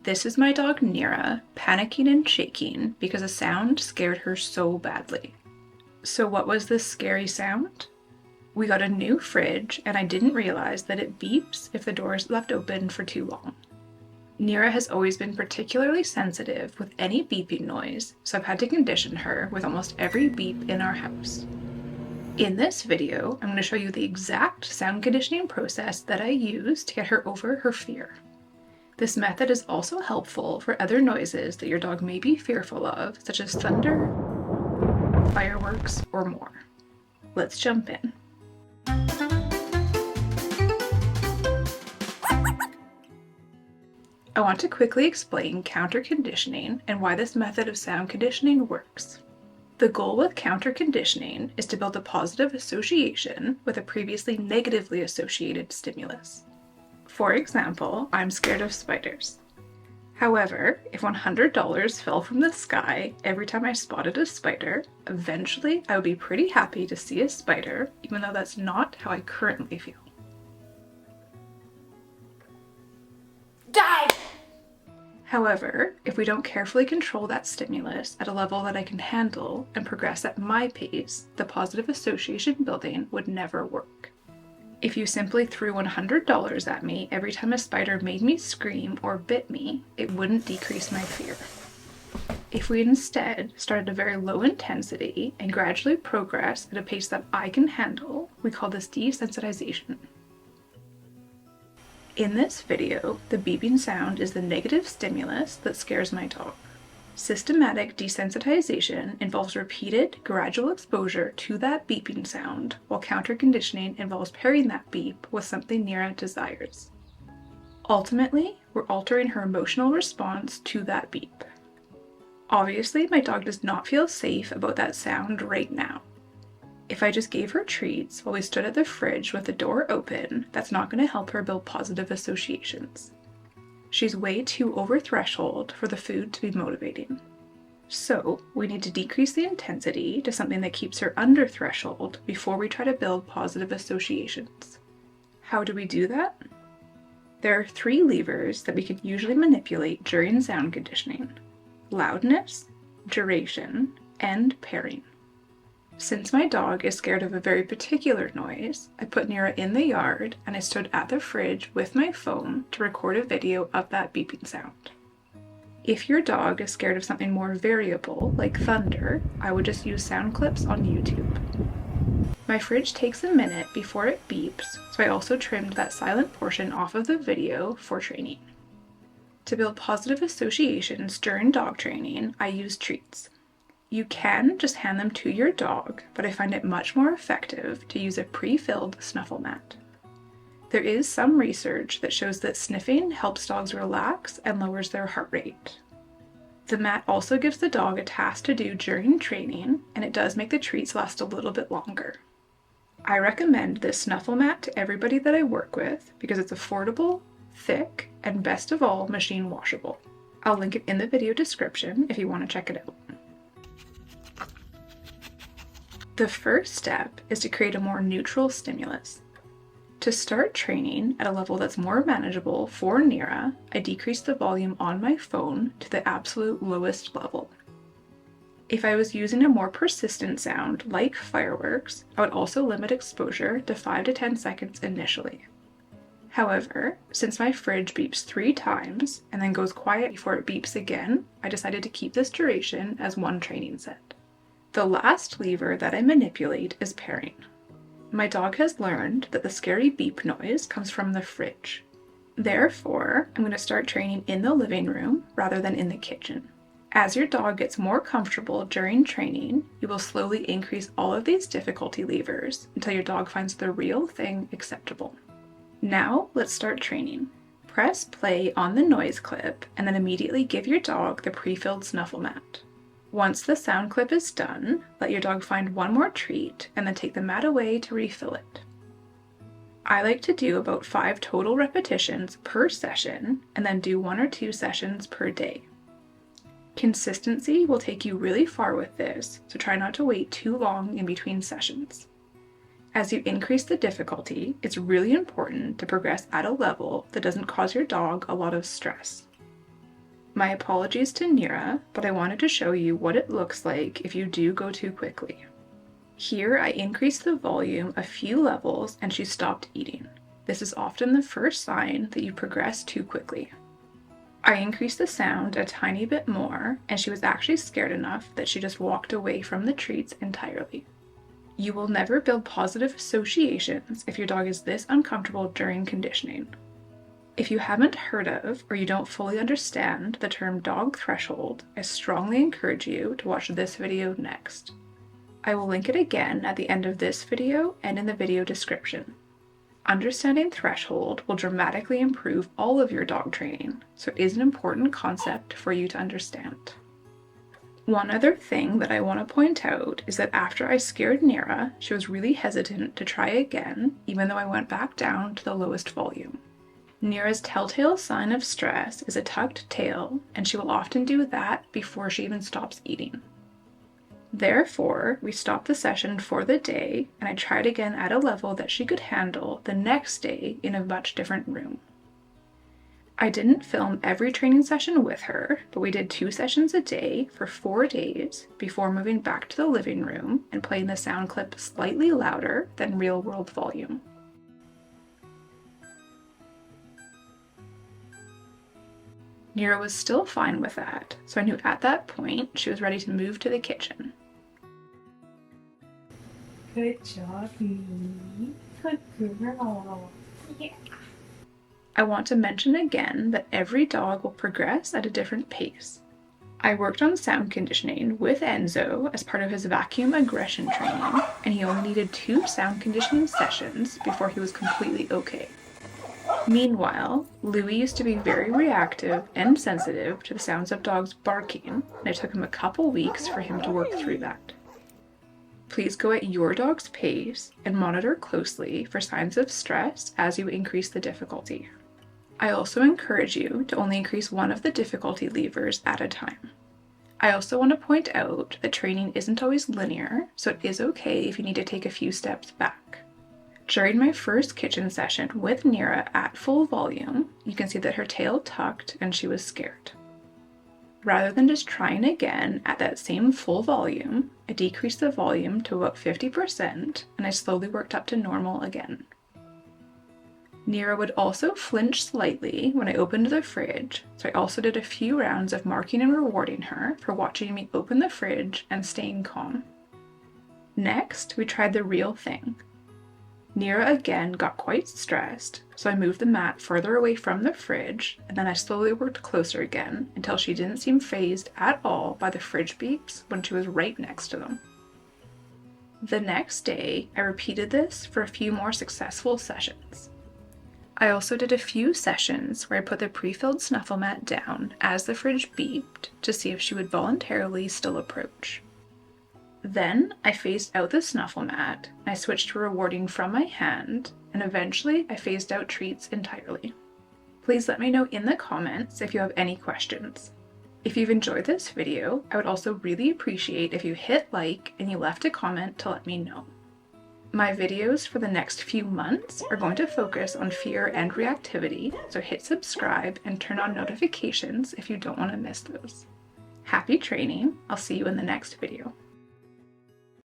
This is my dog Neirah, panicking and shaking because a sound scared her so badly. So what was this scary sound? We got a new fridge and I didn't realize that it beeps if the door is left open for too long. Neirah has always been particularly sensitive with any beeping noise, so I've had to condition her with almost every beep in our house. In this video, I'm going to show you the exact sound conditioning process that I use to get her over her fear. This method is also helpful for other noises that your dog may be fearful of, such as thunder, fireworks, or more. Let's jump in. I want to quickly explain counter conditioning and why this method of sound conditioning works. The goal with counter conditioning is to build a positive association with a previously negatively associated stimulus. For example, I'm scared of spiders. However, if $100 fell from the sky every time I spotted a spider, eventually I would be pretty happy to see a spider, even though that's not how I currently feel. Die! However, if we don't carefully control that stimulus at a level that I can handle and progress at my pace, the positive association building would never work. If you simply threw $100 at me every time a spider made me scream or bit me, it wouldn't decrease my fear. If we instead started at a very low intensity and gradually progress at a pace that I can handle, we call this desensitization. In this video, the beeping sound is the negative stimulus that scares my dog. Systematic desensitization involves repeated, gradual exposure to that beeping sound, while counter-conditioning involves pairing that beep with something Neirah desires. Ultimately, we're altering her emotional response to that beep. Obviously, my dog does not feel safe about that sound right now. If I just gave her treats while we stood at the fridge with the door open, that's not going to help her build positive associations. She's way too over threshold for the food to be motivating. So we need to decrease the intensity to something that keeps her under threshold before we try to build positive associations. How do we do that? There are 3 levers that we can usually manipulate during sound conditioning: loudness, duration, and pairing. Since my dog is scared of a very particular noise, I put Neirah in the yard and I stood at the fridge with my phone to record a video of that beeping sound. If your dog is scared of something more variable, like thunder, I would just use sound clips on YouTube. My fridge takes a minute before it beeps, so I also trimmed that silent portion off of the video for training. To build positive associations during dog training, I use treats. You can just hand them to your dog, but I find it much more effective to use a pre-filled snuffle mat. There is some research that shows that sniffing helps dogs relax and lowers their heart rate. The mat also gives the dog a task to do during training, and it does make the treats last a little bit longer. I recommend this snuffle mat to everybody that I work with because it's affordable, thick, and best of all, machine washable. I'll link it in the video description if you want to check it out. The first step is to create a more neutral stimulus. To start training at a level that's more manageable for Neirah, I decreased the volume on my phone to the absolute lowest level. If I was using a more persistent sound, like fireworks, I would also limit exposure to 5 to 10 seconds initially. However, since my fridge beeps 3 times and then goes quiet before it beeps again, I decided to keep this duration as 1 training set. The last lever that I manipulate is pairing. My dog has learned that the scary beep noise comes from the fridge. Therefore, I'm going to start training in the living room rather than in the kitchen. As your dog gets more comfortable during training, you will slowly increase all of these difficulty levers until your dog finds the real thing acceptable. Now, let's start training. Press play on the noise clip and then immediately give your dog the pre-filled snuffle mat. Once the sound clip is done, let your dog find 1 more treat and then take the mat away to refill it. I like to do about 5 total repetitions per session and then do 1 or 2 sessions per day. Consistency will take you really far with this, so try not to wait too long in between sessions. As you increase the difficulty, it's really important to progress at a level that doesn't cause your dog a lot of stress. My apologies to Neirah, but I wanted to show you what it looks like if you do go too quickly. Here I increased the volume a few levels and she stopped eating. This is often the first sign that you progress too quickly. I increased the sound a tiny bit more and she was actually scared enough that she just walked away from the treats entirely. You will never build positive associations if your dog is this uncomfortable during conditioning. If you haven't heard of or you don't fully understand the term dog threshold, I strongly encourage you to watch this video next. I will link it again at the end of this video and in the video description. Understanding threshold will dramatically improve all of your dog training, so it is an important concept for you to understand. One other thing that I want to point out is that after I scared Neirah, she was really hesitant to try again, even though I went back down to the lowest volume. Neirah's telltale sign of stress is a tucked tail, and she will often do that before she even stops eating. Therefore, we stopped the session for the day, and I tried again at a level that she could handle the next day in a much different room. I didn't film every training session with her, but we did 2 sessions a day for 4 days before moving back to the living room and playing the sound clip slightly louder than real-world volume. Neirah was still fine with that, so I knew at that point she was ready to move to the kitchen. Good job, Mimi. Good girl. Yeah. I want to mention again that every dog will progress at a different pace. I worked on sound conditioning with Enzo as part of his vacuum aggression training, and he only needed 2 sound conditioning sessions before he was completely okay. Meanwhile, Louis used to be very reactive and sensitive to the sounds of dogs barking, and it took him a couple weeks for him to work through that. Please go at your dog's pace and monitor closely for signs of stress as you increase the difficulty. I also encourage you to only increase one of the difficulty levers at a time. I also want to point out that training isn't always linear, so it is okay if you need to take a few steps back. During my first kitchen session with Neirah at full volume, you can see that her tail tucked and she was scared. Rather than just trying again at that same full volume, I decreased the volume to about 50% and I slowly worked up to normal again. Neirah would also flinch slightly when I opened the fridge, so I also did a few rounds of marking and rewarding her for watching me open the fridge and staying calm. Next, we tried the real thing. Neirah again got quite stressed, so I moved the mat further away from the fridge, and then I slowly worked closer again until she didn't seem fazed at all by the fridge beeps when she was right next to them. The next day, I repeated this for a few more successful sessions. I also did a few sessions where I put the pre-filled snuffle mat down as the fridge beeped to see if she would voluntarily still approach. Then I phased out the snuffle mat, and I switched to rewarding from my hand, and eventually I phased out treats entirely. Please let me know in the comments if you have any questions. If you've enjoyed this video, I would also really appreciate if you hit like and you left a comment to let me know. My videos for the next few months are going to focus on fear and reactivity, so hit subscribe and turn on notifications if you don't want to miss those. Happy training! I'll see you in the next video.